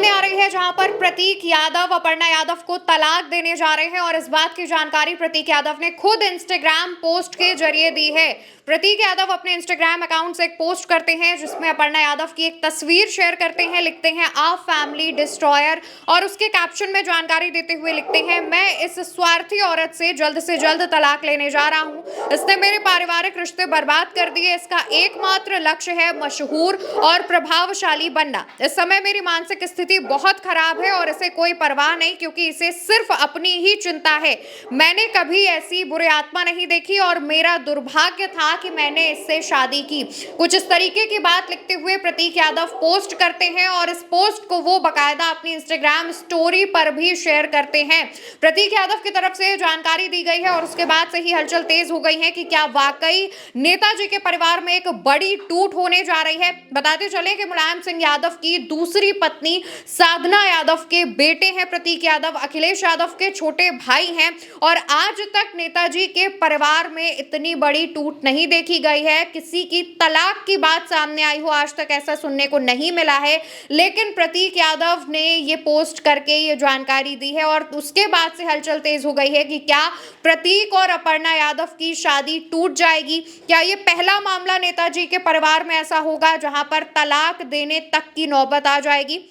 सामने आ रही है जहां पर प्रतीक यादव अपर्णा यादव को तलाक देने जा रहे हैं और इस बात की जानकारी प्रतीक यादव ने खुद इंस्टाग्राम पोस्ट के जरिए दी है। प्रतीक यादव अपने इंस्टाग्राम अकाउंट से एक पोस्ट करते हैं जिसमें अपर्णा यादव की एक तस्वीर शेयर करते हैं, लिखते हैं आ फैमिली डिस्ट्रॉयर और उसके कैप्शन में जानकारी देते हुए लिखते हैं, मैं इस स्वार्थी औरत से जल्द तलाक लेने जा रहा हूं। इसने मेरे पारिवारिक रिश्ते बर्बाद कर दिए। इसका एकमात्र लक्ष्य है मशहूर और प्रभावशाली बनना। इस समय मेरी मानसिक स्थिति बहुत खराब है और इसे कोई परवाह नहीं, क्योंकि इसे सिर्फ अपनी ही चिंता है। मैंने कभी ऐसी बुरी आत्मा नहीं देखी और मेरा दुर्भाग्य था कि मैंने इससे शादी की। कुछ इस तरीके की बात लिखते हुए प्रतीक यादव पोस्ट करते हैं और इस पोस्ट को वो बकायदा अपनी इंस्टाग्राम स्टोरी पर भी शेयर करते हैं। प्रतीक यादव की तरफ से जानकारी दी गई है और उसके बाद से ही हलचल तेज हो गई है कि क्या वाकई नेताजी के परिवार में एक बड़ी टूट होने जा रही है। बताते चले कि मुलायम सिंह यादव की दूसरी पत्नी साधना यादव के बेटे हैं प्रतीक यादव, अखिलेश यादव के छोटे भाई हैं और आज तक नेताजी के परिवार में इतनी बड़ी टूट नहीं देखी गई है। किसी की तलाक की बात सामने आई हो आज तक ऐसा सुनने को नहीं मिला है, लेकिन प्रतीक यादव ने ये पोस्ट करके ये जानकारी दी है और उसके बाद से हलचल तेज हो गई है कि क्या प्रतीक और अपर्णा यादव की शादी टूट जाएगी। क्या ये पहला मामला नेताजी के परिवार में ऐसा होगा जहां पर तलाक देने तक की नौबत आ जाएगी।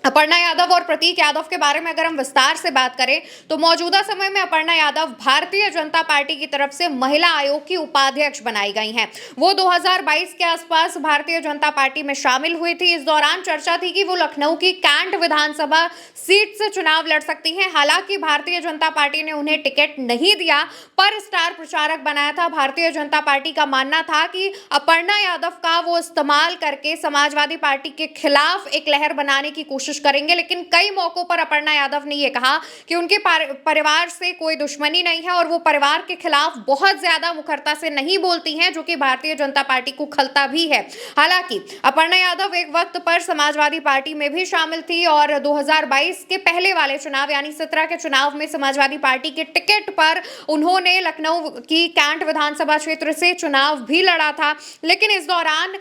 अपर्णा यादव और प्रतीक यादव के बारे में अगर हम विस्तार से बात करें तो मौजूदा समय में अपर्णा यादव भारतीय जनता पार्टी की तरफ से महिला आयोग की उपाध्यक्ष बनाई गई हैं। वो 2022 के आसपास भारतीय जनता पार्टी में शामिल हुई थी। इस दौरान चर्चा थी कि वो लखनऊ की कैंट विधानसभा सीट से चुनाव लड़ सकती हैं। हालांकि भारतीय जनता पार्टी ने उन्हें टिकट नहीं दिया, पर स्टार प्रचारक बनाया था। भारतीय जनता पार्टी का मानना था कि अपर्णा यादव का वो इस्तेमाल करके समाजवादी पार्टी के खिलाफ एक लहर बनाने की कोशिश करेंगे, लेकिन कई मौकों पर अपर्णा यादव ने यह कहा कि उनके परिवार से कोई दुश्मनी नहीं है और वो परिवार के खिलाफ बहुत ज्यादा मुखरता से नहीं बोलती हैं, जो कि भारतीय जनता पार्टी को खलता भी है। हालांकि अपर्णा यादव एक वक्त पर समाजवादी पार्टी में भी शामिल थी और 2022 के पहले वाले चुनाव यानी 17 के चुनाव में समाजवादी पार्टी के टिकट पर उन्होंने लखनऊ की कैंट विधानसभा क्षेत्र से चुनाव भी लड़ा था, लेकिन इस दौरान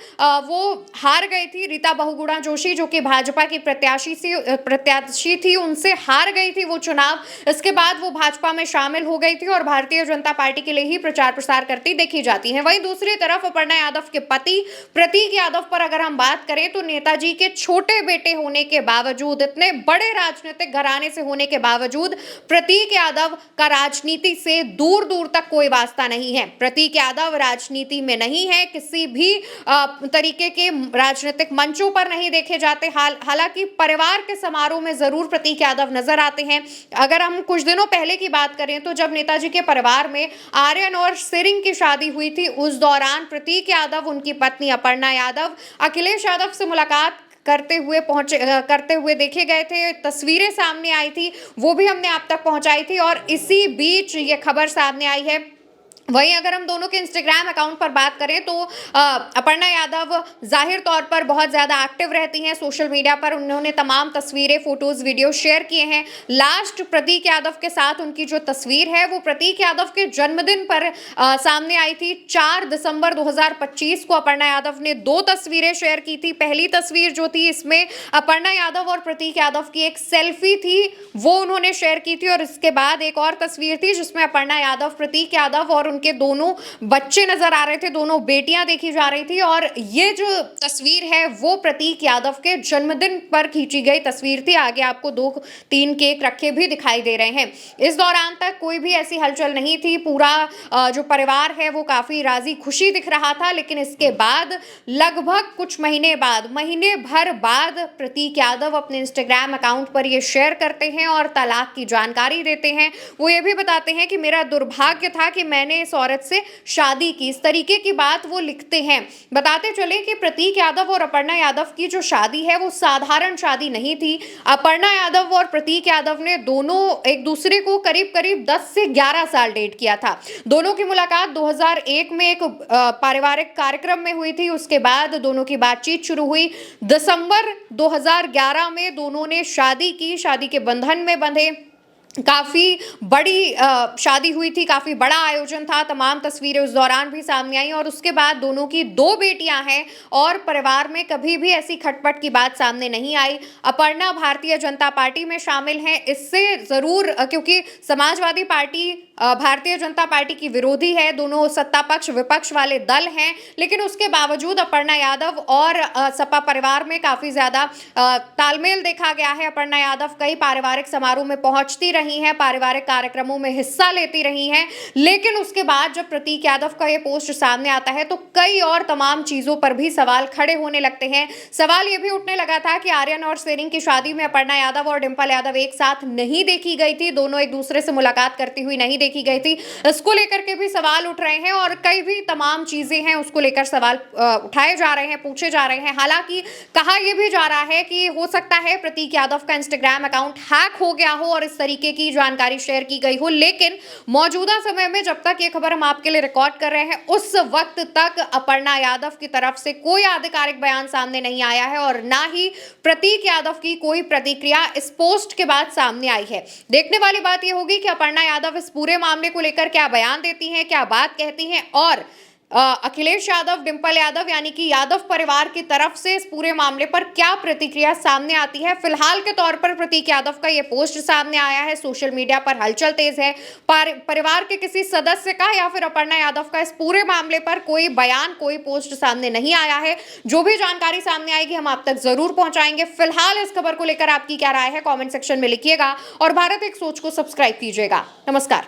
वो हार गई थी। रीता बहुगुणा जोशी जो कि भाजपा की प्रत्याशी थी, उनसे हार गई थी वो चुनाव। इसके बाद वो भाजपा में शामिल हो गई थी और भारतीय जनता पार्टी के लिए ही प्रचार प्रसार करती देखी जाती है। वहीं दूसरी तरफ अपर्णा यादव के पति प्रतीक यादव पर अगर हम बात करें तो नेताजी के छोटे बेटे होने के बावजूद, इतने बड़े राजनीतिक घराने से होने के बावजूद प्रतीक यादव का राजनीति से दूर दूर तक कोई वास्ता नहीं है। प्रतीक यादव राजनीति में नहीं है, किसी भी तरीके के राजनीतिक मंचों पर नहीं देखे जाते। हालांकि परिवार के समारोह में जरूर प्रतीक यादव नजर आते हैं। अगर हम कुछ दिनों पहले की बात करें तो जब नेताजी के परिवार में आर्यन और सिरिंग की शादी हुई थी, उस दौरान प्रतीक यादव, उनकी पत्नी अपर्णा यादव अखिलेश यादव से मुलाकात करते हुए देखे गए थे। तस्वीरें सामने आई थी, वो भी हमने आप तक पहुंचाई थी और इसी बीच ये खबर सामने आई है। वहीं अगर हम दोनों के इंस्टाग्राम अकाउंट पर बात करें तो अपर्णा यादव जाहिर तौर पर बहुत ज़्यादा एक्टिव रहती हैं सोशल मीडिया पर। उन्होंने तमाम तस्वीरें, फोटोज़, वीडियो शेयर किए हैं। लास्ट प्रतीक यादव के साथ उनकी जो तस्वीर है वो प्रतीक यादव के जन्मदिन पर सामने आई थी। 4 दिसंबर 2025 को अपर्णा यादव ने 2 तस्वीरें शेयर की थी। पहली तस्वीर जो थी, इसमें अपर्णा यादव और प्रतीक यादव की एक सेल्फी थी, वो उन्होंने शेयर की थी और इसके बाद एक और तस्वीर थी जिसमें अपर्णा यादव, प्रतीक यादव और के दोनों बच्चे नजर आ रहे थे, दोनों बेटियां देखी जा रही थी और ये जो तस्वीर है वो प्रतीक यादव के जन्मदिन पर खींची गई तस्वीर थी। आगे आपको 2-3 केक रखे भी दिखाई दे रहे हैं। इस दौरान तक कोई भी ऐसी हलचल नहीं थी। पूरा जो परिवार है वो काफी राजी खुशी दिख रहा था, लेकिन इसके बाद लगभग कुछ महीने भर बाद प्रतीक यादव अपने इंस्टाग्राम अकाउंट पर ये शेयर करते हैं और तलाक की जानकारी देते हैं। वो ये भी बताते हैं कि मेरा दुर्भाग्य था कि मैंने इस औरत से शादी की। इस तरीके की बात वो लिखते हैं। बताते चले कि प्रतीक यादव और अपर्णा यादव की जो शादी है वो साधारण शादी नहीं थी। अपर्णा यादव और प्रतीक यादव ने दोनों एक दूसरे को करीब 10 से 11 साल डेट किया था। दोनों की मुलाकात 2001 में एक पारिवारिक कार्यक्रम में हुई थी। उसके बाद दोनों की बातचीत शुरू हुई। दिसंबर 2011 में दोनों ने शादी की, शादी के बंधन में बंधे। काफ़ी बड़ी शादी हुई थी, काफ़ी बड़ा आयोजन था, तमाम तस्वीरें उस दौरान भी सामने आई और उसके बाद दोनों की 2 बेटियां हैं और परिवार में कभी भी ऐसी खटपट की बात सामने नहीं आई। अपर्णा भारतीय जनता पार्टी में शामिल हैं, इससे ज़रूर क्योंकि समाजवादी पार्टी भारतीय जनता पार्टी की विरोधी है, दोनों सत्ता पक्ष विपक्ष वाले दल हैं, लेकिन उसके बावजूद अपर्णा यादव और सपा परिवार में काफ़ी ज़्यादा तालमेल देखा गया है। अपर्णा यादव कई पारिवारिक समारोह में पहुंचती रही हैं, पारिवारिक कार्यक्रमों में हिस्सा लेती रही हैं, लेकिन उसके बाद जब प्रतीक यादव का ये पोस्ट सामने आता है तो कई और तमाम चीजों पर भी सवाल खड़े होने लगते हैं। सवाल ये भी उठने लगा था कि आर्यन और सेरिंग की शादी में अपर्णा यादव और डिंपल यादव एक साथ नहीं देखी गई थी, दोनों एक दूसरे से मुलाकात करती हुई नहीं देखी गई थी। इसको लेकर के भी सवाल उठ रहे हैं और कई भी तमाम चीजें हैं उसको लेकर सवाल उठाए जा रहे हैं, पूछे जा रहे हैं। हालांकि कहा यह भी जा रहा है कि हो सकता है प्रतीक यादव का इंस्टाग्राम अकाउंट हैक हो गया हो और इस तरीके की जानकारी शेयर की गई हो, लेकिन मौजूदा समय में जब तक ये खबर हम आपके लिए रिकॉर्ड कर रहे हैं उस वक्त तक अपर्णा यादव की तरफ से कोई आधिकारिक बयान सामने नहीं आया है और ना ही प्रतीक यादव की कोई प्रतिक्रिया इस पोस्ट के बाद सामने आई है। देखने वाली बात यह होगी कि अपर्णा यादव इस पूरे मामले को लेकर क्या बयान देती हैं, क्या बात कहती हैं और अखिलेश यादव, डिंपल यादव यानी कि यादव परिवार की तरफ से इस पूरे मामले पर क्या प्रतिक्रिया सामने आती है। फिलहाल के तौर पर प्रतीक यादव का यह पोस्ट सामने आया है, सोशल मीडिया पर हलचल तेज है। परिवार के किसी सदस्य का या फिर अपर्णा यादव का इस पूरे मामले पर कोई बयान, कोई पोस्ट सामने नहीं आया है। जो भी जानकारी सामने आएगी हम आप तक जरूर पहुंचाएंगे। फिलहाल इस खबर को लेकर आपकी क्या राय है कॉमेंट सेक्शन में लिखिएगा और भारत एक सोच को सब्सक्राइब कीजिएगा। नमस्कार।